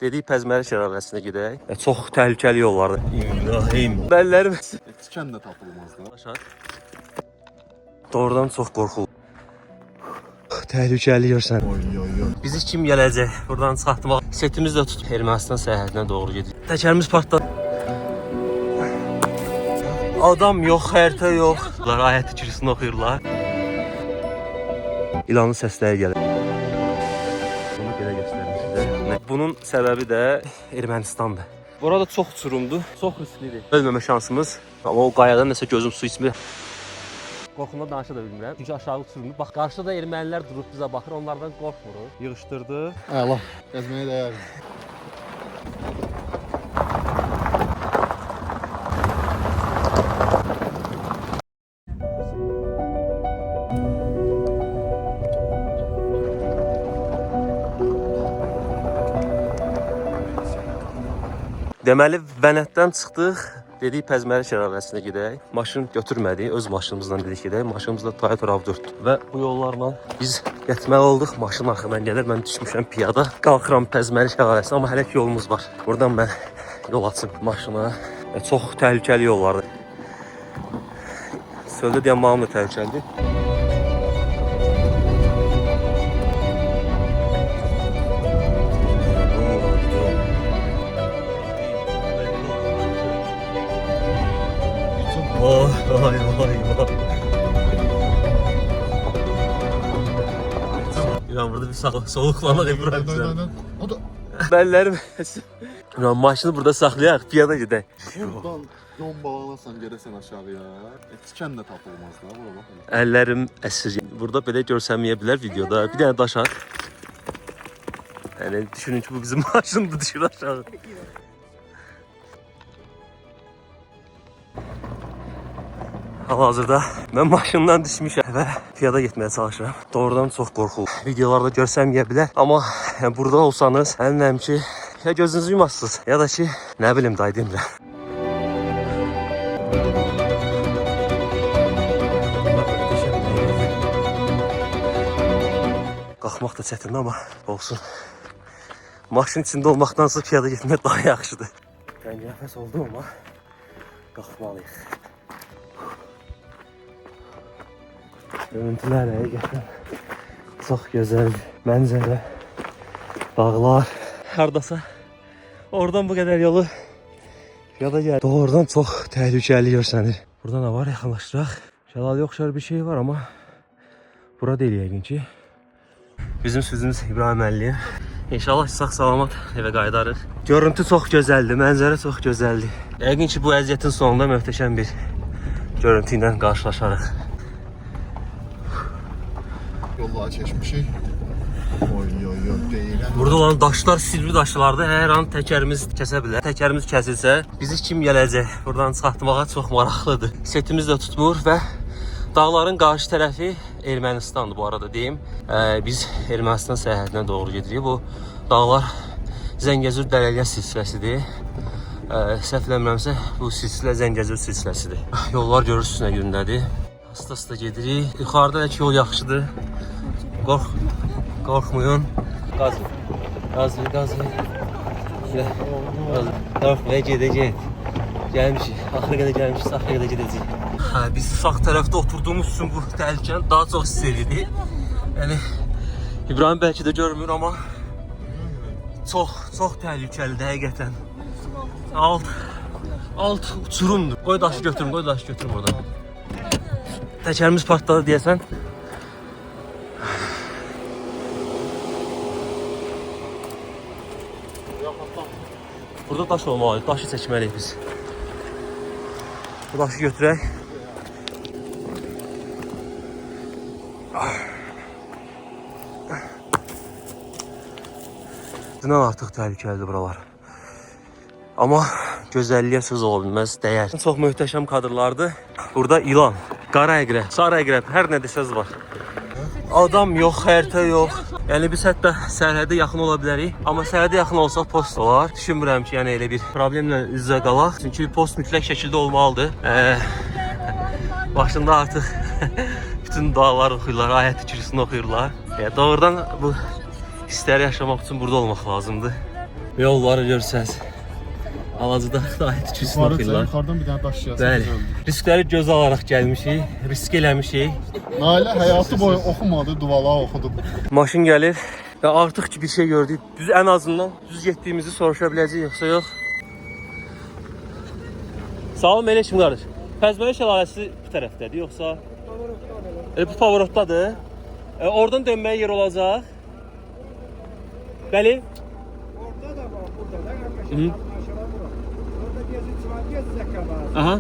Dedik Pəzməri şəlaləsinə gedək. Çox təhlükəli yollardır. İbrahim. Bəllərim. Tikan da tapılmaz da. Doğrudan çox qorxulu. Təhlükəli görsən. Oy. Bizi kim gələcək? Buradan çıxartmaq. Setimiz də tutub Ermənistan sərhədinə doğru gedir. Təkərimiz partladı. Adam yox, xəritə yox. Bunlar ayət ikilisini oxuyurlar. İlanın səsləri gəlir. Bunu belə göstərim sizə. Bunun səbəbi də Ermənistandır. Burada çox uçurumdur, çox risklidir. Ölməmə şansımız. Amma o qayadan nəsə gözüm su içmir. Qorxumdan danışa da bilmirəm. Çünki aşağı uçurumdur. Bax, qarşıda da ermənilər durub bizə baxır. Onlardan qorxmuruq. Yığışdırdı. Əla. Gəzməyə dəyər. Deməli, Vənətdən çıxdıq. Dedik Pəzməri şəlaləsinə gedək. Maşın götürmədik, öz maşınımızla dedik gedək. Maşınımız da Toyota RAV4-dür. Və bu yollarla biz getməli olduq. Maşın arxadan gəlir, mən düşmüşəm piyada. Qalxıram Pəzməri şəlaləsinə, amma hələ ki yolumuz var. Buradan mən yol açım maşına. Çox təhlükəli yollardır. Söldə deyən malım da təhlükəlidir. Vay. İran burada bir soğuklama İbrahim sen. Bəllərim. İran maşını burada saxlayaq, piyada gedək. Buradan yol bağlanasan, gedəsən aşağıya. Tikan da tapılmaz da. Bura bax. Əllərim əsir. Burada belə görsənməyə bilər videoda. Bir dənə daş at. Yəni düşünün ki bu bizim maşındır, düşür aşağı. Hal-hazırda mən maşından düşmüşəm və piyada getməyə çalışıram. Doğrudan çox qorxulu. Videolarda görsənməyə bilər, amma burada olsanız əminəm ki, ya gözünüzü yumasınız, ya da ki, nə bilim, day demirəm. Qalxmaq da çətindir, amma olsun. Maşın içində olmaqdansa piyada getmək daha yaxşıdır. Mən nəfəs oldum, amma qalxmalıyıq. Görüntülər həqiqətən çox gözəl mənzərə, dağlar. Hardasa oradan bu qədər yolu piyada gəlir. Doğrudan çox təhlükəli görsənir. Burada nə var? Yaxınlaşdıraq. Şəlalə oxşar bir şey var, amma bura deyil yəqin ki. Bizim sözümüz İbrahim Əlliyev. İnşallah sağ-salamat evə qayıdarıq. Görüntü çox gözəldir, mənzərə çox gözəldir. Yəqin ki bu əziyyətin sonunda möhtəşəm bir görüntü ilə qarşılaşarıq. Yolları çeşmişik. Oy deyilən. Burada olan daşlar silvi daşlardır. Hər an təkərimiz kəsə bilər. Təkərimiz kəsilsə, bizi kim gələcək? Buradan çıxartmağa çox maraqlıdır. Setimiz də tutmur və dağların qarşı tərəfi Ermənistandır bu arada deyim. Biz Ermənistan sərhədinə doğru gedirik. Bu dağlar Zəngəzur Dərəliyə silsiləsidir. Səhv eləmirəmsə bu silsilə Zəngəzur silsiləsidir. Yollar görürsünüz nə gündədir. Asta gedirik. Yuxarıda da ki yol yaxşıdır. Qorxmayın. Qaz ver. Qorxmaya gedəcək. Gəlmişik. Axıra qədər gəlmişik. Axıra qədər gedəcəyik. Biz sağ tərəfdə oturduğumuz üçün bu təhlükəni daha çox hiss edirik. Yəni İbrahim bəlkə də görmür, amma çox təhlükəlidir həqiqətən. Alt uçurumdur. Qoy daşı götürüm oradan. Təkərimiz partladı deyəsən. Burada daş olmalıdır, daşı çəkməliyik biz. Bu daşı götürək. Bundan artıq təhlükəlidir buralar. Amma gözəlliyə söz ola bilməz, dəyər. Çox möhtəşəm kadrlardır. Burada ilan, qara əqrəb, sarı əqrəb, hər nə desəz var. Adam yox, xəritə yox. Yəni biz hətta sərhədə yaxın ola bilərik. Amma sərhədə yaxın olsaq post olar. Düşünmürəm ki, yəni elə bir problemlə üz-üzə qalaq. Çünki post mütləq şəkildə olmalıdır. Başında artıq bütün dualar oxuyurlar, ayət ikilisini oxuyurlar. Doğrudan bu hissləri yaşamaq üçün burada olmaq lazımdır. Yolları görsəz. Alacıda dahi tüküsünü oxuyurlar. Yuxarıdan bir dənə daş yiyəsə Bəli. Riskləri gözə alaraq gəlmişik, risk eləmişik. Nailə həyatı boyu oxumadı, duvala oxudu. Maşın gəlir və artıq ki bir şey gördük. Düz ən azından düz getdiyimizi soruşa biləcəyik yoxsa yox. Sağ olun, Meleşim qardaş. Pəzməli şəlaləsi bu tərəfdədir yoxsa? Bu Pavorotdadır. Oradan dönməyə yer olacaq. Bəli. Orada da var, burada da qardaşım. Hı. Aşağıdan bura. Orada gezib çıvar, gezəcək qabağız. Aha.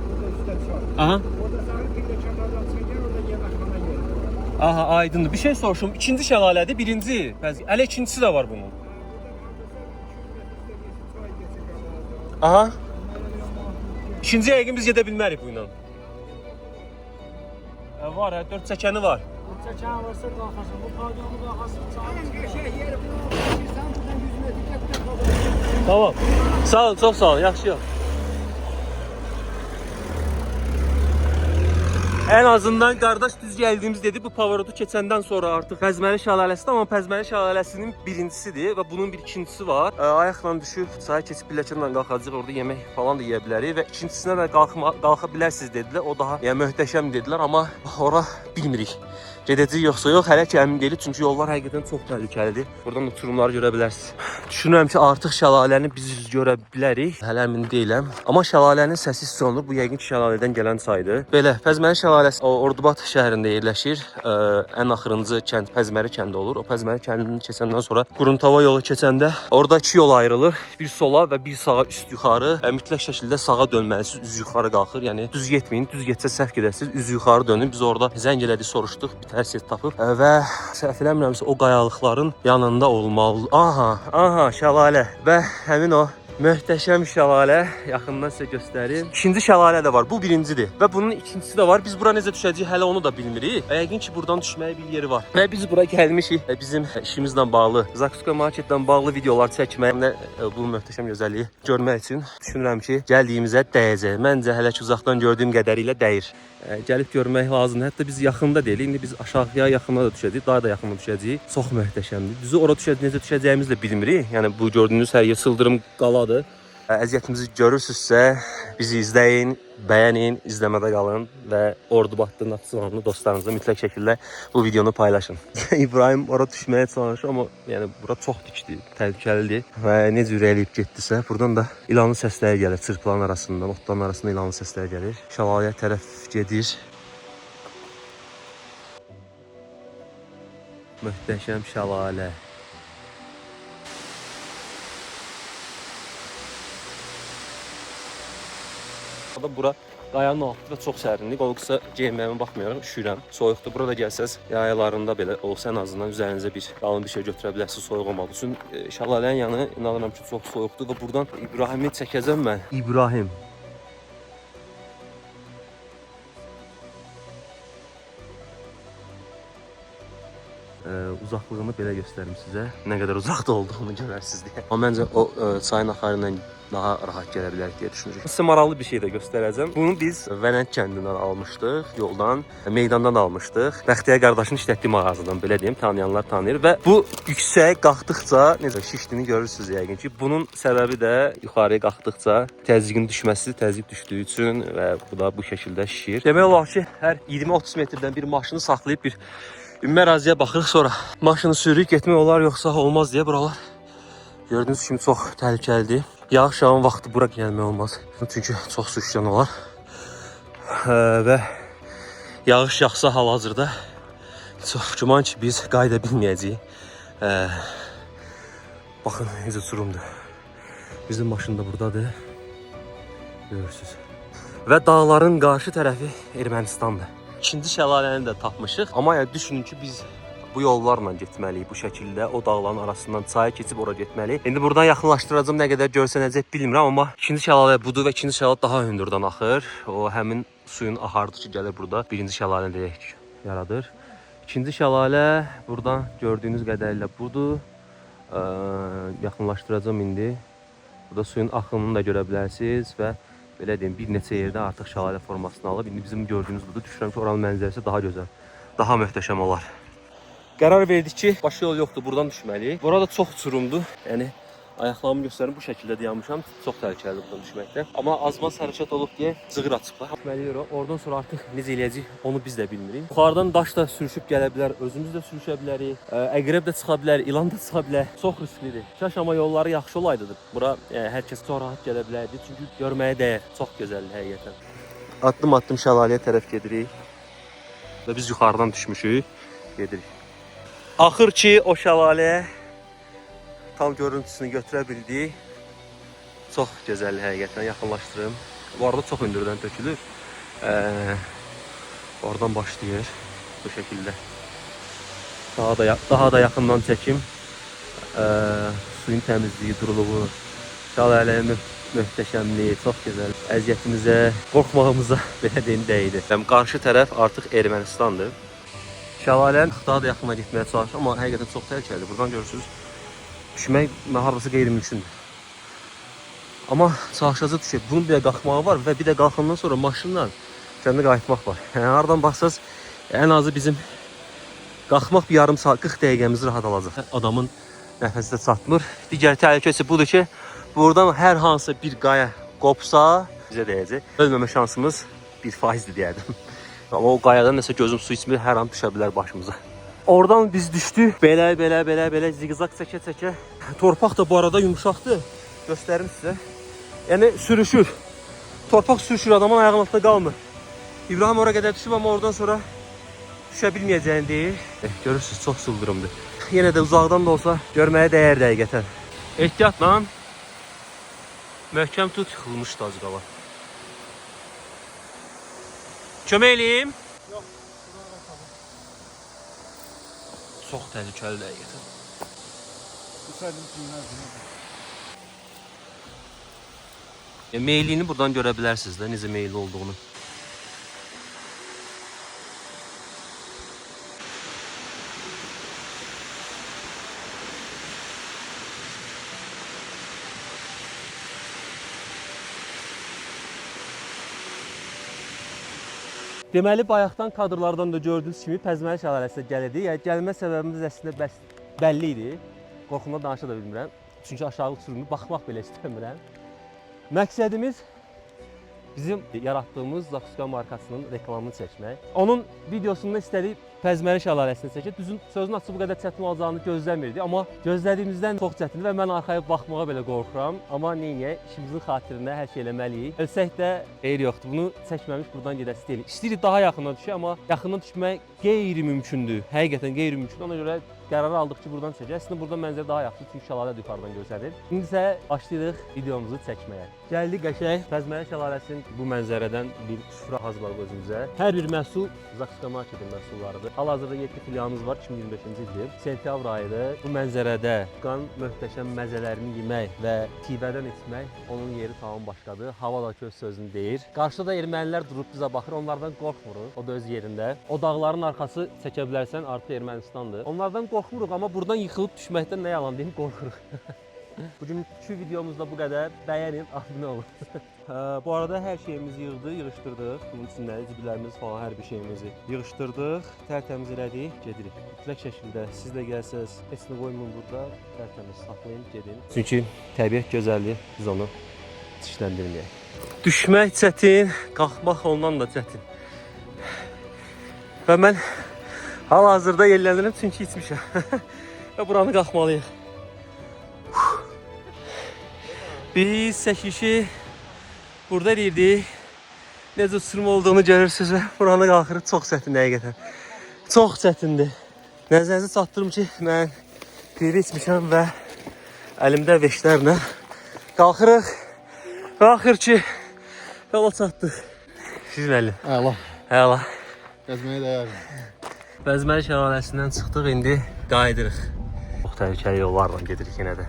Burada üstə çıvar. Aha. Orada sağır pilləkənlərdən çıxır, orada yeməkxana yeri. Aha, aydındır. Bir şey soruşum. İkinci şəlalədir, birinci. Hələ ikincisi də var bunun. Aha. İkinci yəqin biz gedə bilmərik bu ilə. Var, 4 çəkəni var. Çəkən varsa qalxasın, bu pavyonu qalxasın, çağırın. Qəşək yeri bunu alırsan, buradan 100 metr gətirək qalxasın. Tamam. Sağ olun, çox sağ olun. Yaxşı yox. En azından qardaş düz gəldiyimiz dedi bu Pavarotu keçəndən sonra artıq Pəzməli şəlaləsidir, amma Pəzməli şəlaləsinin birincisidir və bunun bir ikincisi var. Ayaqla düşüb çaya keçib pilləkənlə qalxacağıq, orada yemək falan da yeyə bilərik və ikincisinə də qalxa bilərsiniz dedilər. O daha yəni möhtəşəm dedilər, amma ora bilmirik. Gedəcəyik yoxsa yox, hələ ki əmin deyilik çünki yollar həqiqətən çox təhlükəlidir. Buradan uçurumları görə bilərsiniz. Düşünürəm ki artıq şəlaləni biz görə bilərik. Hələ əmin deyiləm. Amma şəlalənin səsi hiss olunur. Bu yəqin ki şəlalədən gələn saydır. Belə Pəzməli şəlaləsi Ordubad şəhərində yerləşir. Ən axırıncı kənd Pəzməli kəndi olur. O Pəzməli kəndini keçəndən sonra Quruntava yolu keçəndə orada iki yol ayrılır. Bir sola və bir sağa üst yuxarı. Mütləq şəkildə sağa dönməlisiniz. Üz yuxarı qalxır. Yəni düz getməyin. Düz getsə səhv gedəsiniz. Üz yuxarı dönün. Biz orada zəng elədik, soruşduq. Hər şey tapıb və səhv eləmirəmsə o qayalıqların yanında olmalı. Aha, şəlalə və həmin o möhtəşəm şəlalə yaxından sizə göstərim. İkinci şəlalə də var. Bu birincidir və bunun ikincisi də var. Biz bura necə düşəcəyik hələ onu da bilmirik. Yəqin ki buradan düşməyə bir yeri var. Və biz bura gəlmişik. Bizim işimizlə bağlı, Zakutskoy marketlə bağlı videolar çəkmək və bu möhtəşəm gözəlliyi görmək üçün düşünürəm ki, gəldiyimizə dəyəcək. Məncə hələ ki uzaqdan gördüyüm qədərilə dəyir. Gəlib görmək lazımdır. Hətta biz yaxında deyilik. İndi biz aşağıya yaxına da düşəcəyik, daha da yaxına düşəcəyik. Çox möhtəşəmdir. Düzü ora necə düşəcəyimizi də bilmirik. Yəni bu gördüyünüz hər yer sıldırım qaladır. Əziyyətimizi görürsünüzsə bizi izləyin, bəyənin, izləmədə qalın və Ordubadlı Naxçıvanlı dostlarınızla mütləq şəkildə bu videonu paylaşın. İbrahim ora düşməyə çalışır, amma yəni bura çox dikdir, təhlükəlidir və necə ürəkləyib getdisə, buradan da ilanın səsləri gəlir, çırpıların arasından, otların arasında ilanın səsləri gəlir. Şəlaləyə tərəf gedir. Möhtəşəm şəlalə. Bura qayanın altı və çox sərinlik. Olduqsa geyinməyimə baxmayaraq üşüyürəm. Soyuqdur. Burada gəlsəz yayalarında belə olsa ən azından üzərinizə bir qalın bir şey götürə bilərsiniz soyuq olmaq üçün. Şəlalənin yanı inanıram ki çox soyuqdur və buradan İbrahimi çəkəcəm mən. İbrahim. Uzaqlığını belə göstərim sizə. Nə qədər uzaqda olduğunu görərsiniz deyə. Amma məncə o çayın axarı ilə daha rahat gələ bilərik deyə düşünürük. Sizə maraqlı bir şey də göstərəcəm. Bunu biz Vənənd kəndindən almışdıq, yoldan, meydandan almışdıq. Bəxtiyar qardaşın işlətdiyi mağazadan, belə deyim, tanıyanlar tanıyır və bu yüksəyə qalxdıqca necə şişdiyini görürsünüz yəqin ki. Bunun səbəbi də yuxarıya qalxdıqca təzyiqin düşməsi, təzyiq düşdüyü üçün və bu da bu şəkildə şişir. Demək olar ki, hər 20-30 metrdən bir maşını saxlayıb bir ümumi əraziyə baxırıq, sonra maşını sürüyüb getmək olar yoxsa olmaz deyə buralar gördüyünüz kimi çox təhlükəlidir. Yağış yağan vaxtı bura gəlmək olmaz. Çünki çox su işlən olar. Və yağış yağsa hal-hazırda çox güman ki biz qayıda bilməyəcəyik. Baxın necə surumdur. Bizim maşın da buradadır. Görürsünüz. Və dağların qarşı tərəfi Ermənistandır. İkinci şəlaləni də tapmışıq. Amma ya düşünün ki biz bu yollarla getməliyik bu şəkildə. O dağların arasından çaya keçib ora getməliyik. İndi buradan yaxınlaşdıracağım, nə qədər görsənəcək bilmirəm, amma ikinci şəlalə budur və ikinci şəlalə daha hündürdən axır. O həmin suyun axarıdır ki gəlir burada. Birinci şəlalə deyək yaradır. İkinci şəlalə buradan gördüyünüz qədərilə budur. Yaxınlaşdıracağım indi. Burada suyun axınını da görə bilərsiniz və belə deyim, bir neçə yerdə artıq şəlalə formasını alıb. İndi bizim gördüyünüz budur. Düşünürəm ki, oranın mənzərəsi daha gözəl, daha möhtəşəm olar. Qərar verdik ki, başqa yol yoxdur, buradan düşməliyik. Burada çox uçurumdur. Yəni Ayaqlarımı göstərim, bu şəkildə dayanmışam. Çox təhlükəlidir buradan düşməkdə. Amma azmaz hərəkət olub deyə cığır açıblar. Düşməli oradan sonra artıq necə eləyəcək, onu biz də bilmirik. Yuxarıdan daş da sürüşüb gələ bilər, özümüz də sürüşə bilərik. Əqrəb də çıxa bilər, ilan da çıxa bilər. Çox risklidir. Kaş amma yolları yaxşı olaydı. Bura hər kəs çox rahat gələ bilərdi. Çünki görməyə dəyər. Çox gözəldir həqiqətən. Addım-addım şəlaləyə tərəf gedirik. Və biz yuxarıdan düşmüşük, gedirik. Axır ki, o şəlaləyə tam görüntüsünü götürə bildik. Çox gözəldir həqiqətən, yaxınlaşdırım. Bu arada çox hündürdən tökülür. Oradan başlayır bu şəkildə. Daha da yaxından çəkim. Suyun təmizliyi, duruluğu, şəlalənin möhtəşəmliyi, çox gözəl. Əziyyətimizə, qorxmağımıza belə deyim dəydi. Qarşı tərəf artıq Ermənistandır. Şəlalənin daha da yaxına getməyə çalışır, amma həqiqətən çox təhlükəlidir. Buradan görürsünüz, düşmək hardasa qeyri-mümkündür. Amma çalışacaq düşək. Bunun bir də qalxmağı var və bir də qalxandan sonra maşınla kəndə qayıtmaq var. Yəni hardan baxsaz ən azı bizim qalxmaq bir yarım saat, 40 dəqiqəmizi rahat alacaq. Adamın nəfəsi də çatmır. Digər təhlükəsi budur ki, buradan hər hansı bir qaya qopsa bizə dəyəcək. Ölməmə şansımız 1%-dir deyərdim. Amma o qayadan nəsə gözüm su içmir, hər an düşə bilər başımıza. Oradan biz düşdük. Belə ziqzaq çəkə-çəkə. Torpaq da bu arada yumuşaqdır. Göstərim sizə. Yəni sürüşür. Torpaq sürüşür, adamın ayağının altında qalmır. İbrahim oraya qədər düşüb, amma oradan sonra düşə bilməyəcəyini deyir. Görürsünüz, çox sıldırımdır. Yenə də uzaqdan da olsa görməyə dəyər həqiqətən. Ehtiyatla. Möhkəm tut, yıxılmışdı az qala. Kömək eləyim. Çox təhlükəlidir həqiqətən. Meylini buradan görə bilərsiniz də, necə meyli olduğunu. Deməli, bayaqdan kadrlardan da gördüyünüz kimi Pəzməli şəlaləsinə gəlirdik. Yəni, gəlmə səbəbimiz əslində bəlli idi. Qorxumda danışa da bilmirəm. Çünki aşağı sürümü baxmaq belə istəmirəm. Məqsədimiz bizim yaratdığımız Zakuska markasının reklamını çəkmək. Onun videosunda istədik Pəzməli şəlaləsini çəkək. Düzün sözün açı bu qədər çətin olacağını gözləmirdik. Amma gözlədiyimizdən çox çətindir və mən arxaya baxmağa belə qorxuram. Amma neyniyək? İşimizin xatirinə hər şey eləməliyik. Ölsək də xeyir yoxdur. Bunu çəkməmiş buradan gedəsi deyilik. İstəyirik daha yaxından düşək, amma yaxından düşmək qeyri-mümkündür. Həqiqətən qeyri-mümkündür. Ona görə qərarı aldıq ki, buradan çəkək. Əslində buradan mənzərə daha yaxşı, çünki şəlalə yuxarıdan göstərir. İndi isə başlayırıq videomuzu çəkməyə. Gəldik qəşəng Pəzməli şəlaləsinin bu mənzərədən bir süfrə hazırladıq özümüzə. Hər bir məhsul Zakuska marketin məhsullarıdır. Hal-hazırda 7 filialımız var, 2025-ci ildir. Sentyabr ayıdır. Bu mənzərədə Zakuskanın möhtəşəm məzələrini yemək və pivədən içmək, onun yeri tamam başqadır. Hava da ki öz sözünü deyir. Qarşıda da ermənilər durub bizə baxır, onlardan qorxmuruq. O da öz yerində. O dağların arxası çəkə bilərsən, artıq Ermənistandır. Onlardan qorxmuruq, amma buradan yıxılıb düşməkdən nə yalan deyim, qorxuruq. Bugünkü videomuzda bu qədər. Bəyənin, abunə olun. Bu arada hər şeyimizi yığışdırdıq. Bunun içində cibilərimiz falan, hər bir şeyimizi yığışdırdıq. Tərtəmiz elədik, gedirik. Mütləq şəkildə siz də gəlsəz, heç nə qoymayın burada. Tərtəmiz saxlayın, gedin. Çünki təbiət gözəlliyi, biz onu dişləndirməyək. Düşmək çətin, qalxmaq ondan da çətin. Və mən hal-hazırda yellənirəm çünki içmişəm. Və buranı qalxmalıyıq. Biz çəkişi burada edirdik. Necə sürüm olduğunu görürsünüz və buranı qalxırıq. Çox çətindir həqiqətən. Çox çətindir. Nəzərinizə çatdırım ki, mən pivi içmişəm və əlimdə veşlərlə qalxırıq. Və axır ki, yola çatdıq. Sizin əlin. Əla. Əla. Gəzməyə dəyər. Pəzməli şəlaləsindən çıxdıq, indi qayıdırıq. Çox təhlükəli yollarla gedirik yenə də.